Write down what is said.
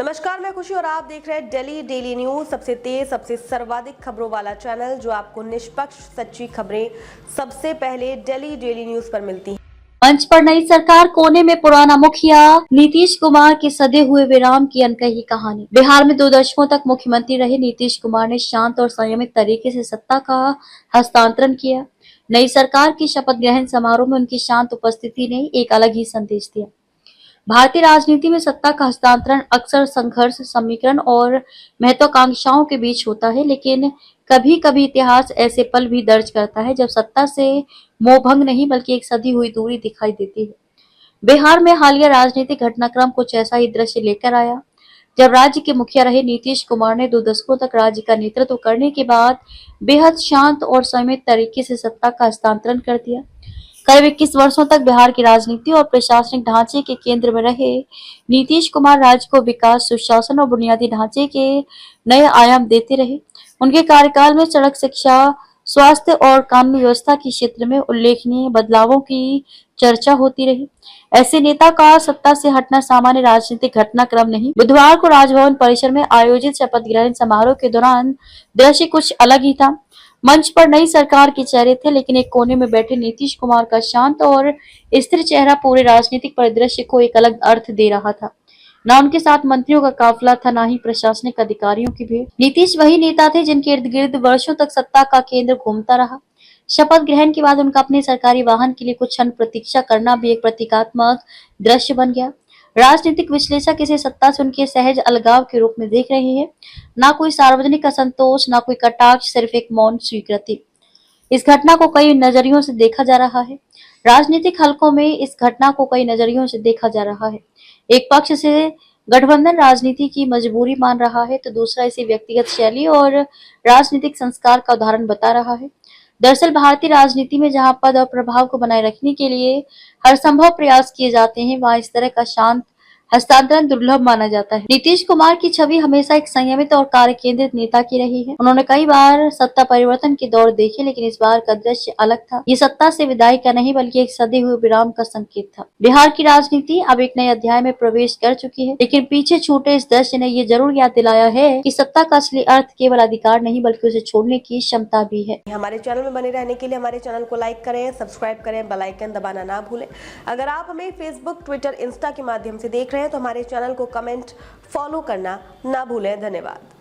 नमस्कार, मैं खुशी और आप देख रहे हैं दिल्ली डेली न्यूज। सबसे तेज, सबसे सर्वाधिक खबरों वाला चैनल जो आपको निष्पक्ष सच्ची खबरें सबसे पहले दिल्ली डेली न्यूज पर मिलती हैं। मंच पर नई सरकार, कोने में पुराना मुखिया, नीतीश कुमार के सदे हुए विराम की अनकही कहानी। बिहार में 2 दशकों तक मुख्यमंत्री रहे नीतीश कुमार ने शांत और संयमित तरीके से सत्ता का हस्तांतरण किया। नई सरकार की शपथ ग्रहण समारोह में उनकी शांत उपस्थिति ने एक अलग ही संदेश दिया। भारतीय राजनीति में सत्ता का हस्तांतरण अक्सर संघर्ष, समीकरण और महत्वाकांक्षाओं के बीच होता है, लेकिन कभी कभी इतिहास ऐसे पल भी दर्ज करता है जब सत्ता से मोहभंग नहीं बल्कि एक सधी हुई दूरी दिखाई देती है। बिहार में हालिया राजनीतिक घटनाक्रम कुछ ऐसा ही दृश्य लेकर आया, जब राज्य के मुखिया रहे नीतीश कुमार ने 2 दशकों तक राज्य का नेतृत्व करने के बाद बेहद शांत और संयमित तरीके से सत्ता का हस्तांतरण कर दिया। करीब 21 वर्षों तक बिहार की राजनीति और प्रशासनिक ढांचे के केंद्र में रहे नीतीश कुमार राज्य को विकास, सुशासन और बुनियादी ढांचे के नए आयाम देते रहे। उनके कार्यकाल में सड़क, शिक्षा, स्वास्थ्य और कानून व्यवस्था के क्षेत्र में उल्लेखनीय बदलावों की चर्चा होती रही। ऐसे नेता का सत्ता से हटना सामान्य राजनीतिक घटनाक्रम नहीं। बुधवार को राजभवन परिसर में आयोजित शपथ ग्रहण समारोह के दौरान दृश्य कुछ अलग ही था। मंच पर नई सरकार के चेहरे थे, लेकिन एक कोने में बैठे नीतीश कुमार का शांत और स्थिर चेहरा पूरे राजनीतिक परिदृश्य को एक अलग अर्थ दे रहा था। न उनके साथ मंत्रियों का काफिला था, न ही प्रशासनिक अधिकारियों की भीड़। नीतीश वही नेता थे जिनके इर्द गिर्द वर्षों तक सत्ता का केंद्र घूमता रहा। शपथ ग्रहण के बाद उनका अपने सरकारी वाहन के लिए कुछ क्षण प्रतीक्षा करना भी एक प्रतीकात्मक दृश्य बन गया। राजनीतिक विश्लेषक इसे सत्ता से उनके सहज अलगाव के रूप में देख रहे हैं। ना कोई सार्वजनिक असंतोष, ना कोई कटाक्ष, सिर्फ एक मौन स्वीकृति। इस घटना को कई नजरियों से देखा जा रहा है। राजनीतिक हलकों में इस घटना को कई नजरियों से देखा जा रहा है। एक पक्ष से गठबंधन राजनीति की मजबूरी मान रहा है, तो दूसरा इसे व्यक्तिगत शैली और राजनीतिक संस्कार का उदाहरण बता रहा है। दरअसल भारतीय राजनीति में जहां पद और प्रभाव को बनाए रखने के लिए हर संभव प्रयास किए जाते हैं, वहां इस तरह का शांत हस्तांतरण दुर्लभ माना जाता है। नीतीश कुमार की छवि हमेशा एक संयमित और कार्य केंद्रित नेता की रही है। उन्होंने कई बार सत्ता परिवर्तन के दौर देखे, लेकिन इस बार का दृश्य अलग था। ये सत्ता से विदाई का नहीं बल्कि एक सदे हुए विराम का संकेत था। बिहार की राजनीति अब एक नए अध्याय में प्रवेश कर चुकी है, लेकिन पीछे छूटे इस दृश्य ने ये जरूर याद दिलाया है कि सत्ता का असली अर्थ केवल अधिकार नहीं बल्कि उसे छोड़ने की क्षमता भी है। हमारे चैनल में बने रहने के लिए हमारे चैनल को लाइक करें, सब्सक्राइब करें, बेल आइकन दबाना ना भूलें। अगर आप हमें फेसबुक, ट्विटर, इंस्टा के माध्यम से देख रहे हैं तो हमारे चैनल को कमेंट, फॉलो करना ना भूलें। धन्यवाद।